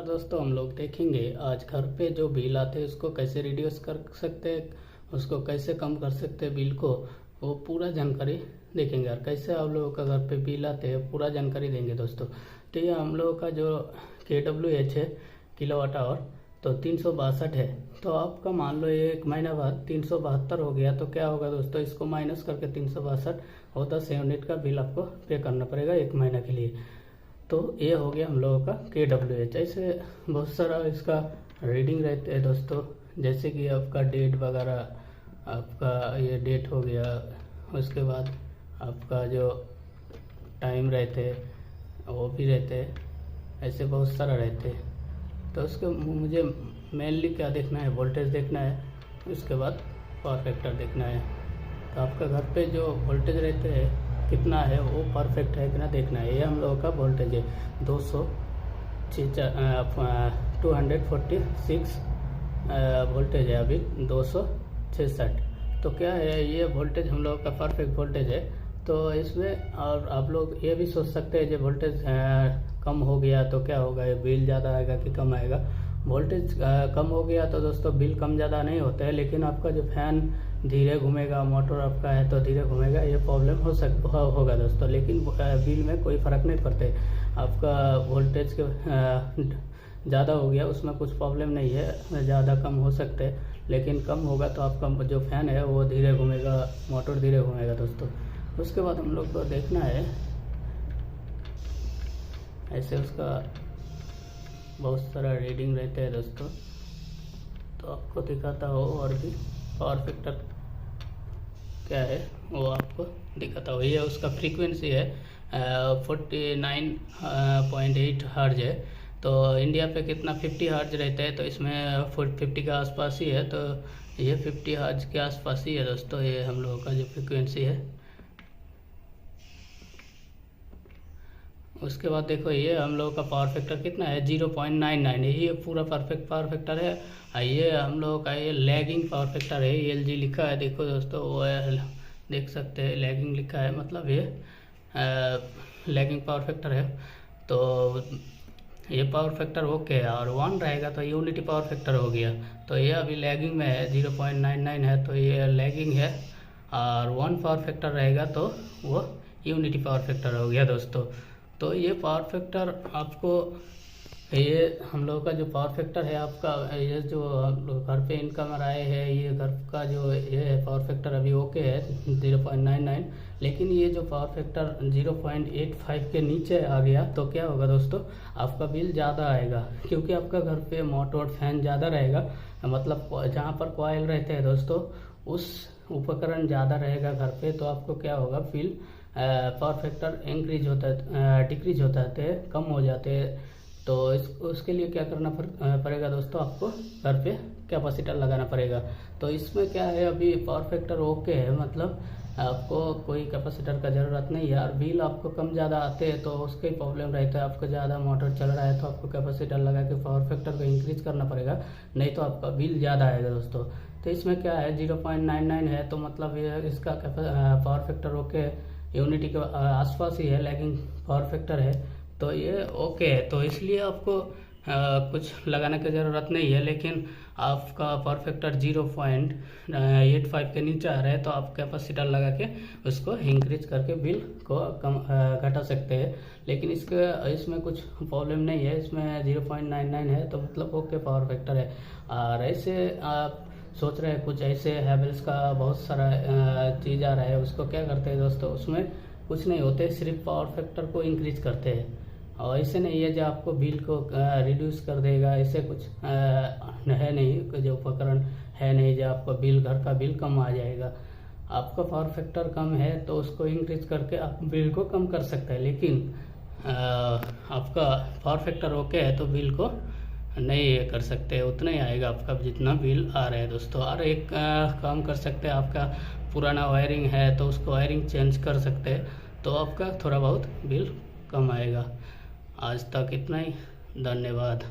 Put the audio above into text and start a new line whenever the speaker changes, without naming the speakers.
दोस्तों हम लोग देखेंगे आज घर पे जो बिल आते हैं उसको कैसे रिड्यूस कर सकते हैं, उसको कैसे कम कर सकते हैं बिल को, वो पूरा जानकारी देखेंगे। और कैसे आप लोगों का घर पे बिल आते हैं पूरा जानकारी देंगे दोस्तों। तो ये हम लोगों का जो KWH है किलोवाट आवर तो 362 है। तो आपका मान लो ये एक महीना बाद 372 हो गया तो क्या होगा दोस्तों, इसको माइनस करके 362 और 10 यूनिट का बिल आपको पे करना पड़ेगा एक महीना के लिए। तो ये हो गया हम लोगों का KWH। ऐसे बहुत सारा इसका रीडिंग रहते हैं दोस्तों, जैसे कि आपका डेट वगैरह, आपका ये डेट हो गया, उसके बाद आपका जो टाइम रहते वो भी रहते हैं, ऐसे बहुत सारा रहते हैं। तो उसके मुझे मेनली क्या देखना है, वोल्टेज देखना है, उसके बाद पावर फैक्टर देखना है। तो आपका घर पे जो वोल्टेज रहते हैं कितना है वो परफेक्ट है कितना देखना है। ये हम लोगों का वोल्टेज है 246 वोल्टेज है अभी 266। तो क्या है ये वोल्टेज हम लोगों का परफेक्ट वोल्टेज है। तो इसमें और आप लोग ये भी सोच सकते हैं जो वोल्टेज कम हो गया तो क्या होगा, ये बिल ज़्यादा आएगा कि कम आएगा। वोल्टेज कम हो गया तो दोस्तों बिल कम ज़्यादा नहीं होता है, लेकिन आपका जो फैन धीरे घूमेगा, मोटर आपका है तो धीरे घूमेगा, ये प्रॉब्लम होगा दोस्तों। लेकिन बिल में कोई फ़र्क नहीं पड़ते। आपका वोल्टेज के ज़्यादा हो गया उसमें कुछ प्रॉब्लम नहीं है, ज़्यादा कम हो सकते हैं, लेकिन कम होगा तो आपका जो फैन है वो धीरे घूमेगा, मोटर धीरे घूमेगा दोस्तों। उसके बाद हम लोग को देखना है ऐसे उसका बहुत सारा रीडिंग रहता है दोस्तों। तो आपको दिखाता हो और भी पावर फैक्टर क्या है वो आपको दिखाता हो। ये उसका फ्रीक्वेंसी है 49.8 हर्ज है। तो इंडिया पे कितना 50 हर्ज रहता है, तो इसमें 50 के आसपास ही है। तो ये 50 हर्ज के आसपास ही है दोस्तों, ये हम लोगों का जो फ्रीक्वेंसी है। उसके बाद देखो ये हम लोगों का पावर फैक्टर कितना है 0.99 है। ये पूरा परफेक्ट पावर फैक्टर है। ये हम लोगों का ये लैगिंग पावर फैक्टर है, LG लिखा है देखो दोस्तों, वो देख सकते हैं लैगिंग लिखा है, मतलब ये लैगिंग पावर फैक्टर है। तो ये पावर फैक्टर ओके है और 1 रहेगा तो यूनिटी पावर फैक्टर हो गया। तो ये अभी लैगिंग में है 0.99 है, तो ये लैगिंग है। और 1 पावर फैक्टर रहेगा तो वो यूनिटी पावर फैक्टर हो गया दोस्तों। तो ये पावर फैक्टर आपको, ये हम लोगों का जो पावर फैक्टर है आपका, ये जो घर पे इनकम आए है, ये घर का जो ये है पावर फैक्टर अभी ओके है 0.99। लेकिन ये जो पावर फैक्टर 0.85 के नीचे आ गया तो क्या होगा दोस्तों, आपका बिल ज़्यादा आएगा, क्योंकि आपका घर पे मोटर फैन ज़्यादा रहेगा, मतलब जहाँ पर कॉइल रहते हैं दोस्तों उस उपकरण ज़्यादा रहेगा घर पे। तो आपको क्या होगा, बिल पावर फैक्टर इंक्रीज होता है, डिक्रीज होता है, कम हो जाते हैं। तो उसके लिए क्या करना पड़ेगा दोस्तों, आपको घर पे कैपेसिटर लगाना पड़ेगा। तो इसमें क्या है, अभी पावर फैक्टर ओके है, मतलब आपको कोई कैपेसिटर का ज़रूरत नहीं है। और बिल आपको कम ज़्यादा आते हैं तो उसका ही प्रॉब्लम रहता है, आपको ज़्यादा मोटर चल रहा है तो आपको कैपेसिटर लगा के पावर फैक्टर को इंक्रीज करना पड़ेगा, नहीं तो आपका बिल ज़्यादा आएगा दोस्तों। तो इसमें क्या है 0.99 है, तो मतलब ये इसका पावर फैक्टर ओके यूनिटी के आसपास ही है, लैगिंग पावर फैक्टर है, तो ये ओके है। तो इसलिए आपको कुछ लगाने की ज़रूरत नहीं है। लेकिन आपका पावर फैक्टर 0.85 के नीचे आ रहा है तो आप कैपेसिटर लगा के उसको इंक्रीज करके बिल को कम घटा सकते हैं। लेकिन इसमें कुछ प्रॉब्लम नहीं है, इसमें 0.99 है तो मतलब ओके पावर फैक्टर है। और ऐसे आप सोच रहे हैं कुछ ऐसे हैवेल्स का बहुत सारा चीज़ आ रहा है, उसको क्या करते हैं दोस्तों, उसमें कुछ नहीं होते, सिर्फ पावर फैक्टर को इंक्रीज करते हैं। और ऐसे नहीं है जो आपको बिल को रिड्यूस कर देगा, ऐसे कुछ है नहीं, जो उपकरण है नहीं जो आपका बिल, घर का बिल कम आ जाएगा। आपका पावर फैक्टर कम है तो उसको इंक्रीज करके आप बिल को कम कर सकते हैं। लेकिन आपका पावर फैक्टर ओके है तो बिल को नहीं कर सकते, उतना ही आएगा आपका जितना बिल आ रहा है दोस्तों। और एक काम कर सकते हैं, आपका पुराना वायरिंग है तो उसको वायरिंग चेंज कर सकते हैं, तो आपका थोड़ा बहुत बिल कम आएगा। आज तक इतना ही, धन्यवाद।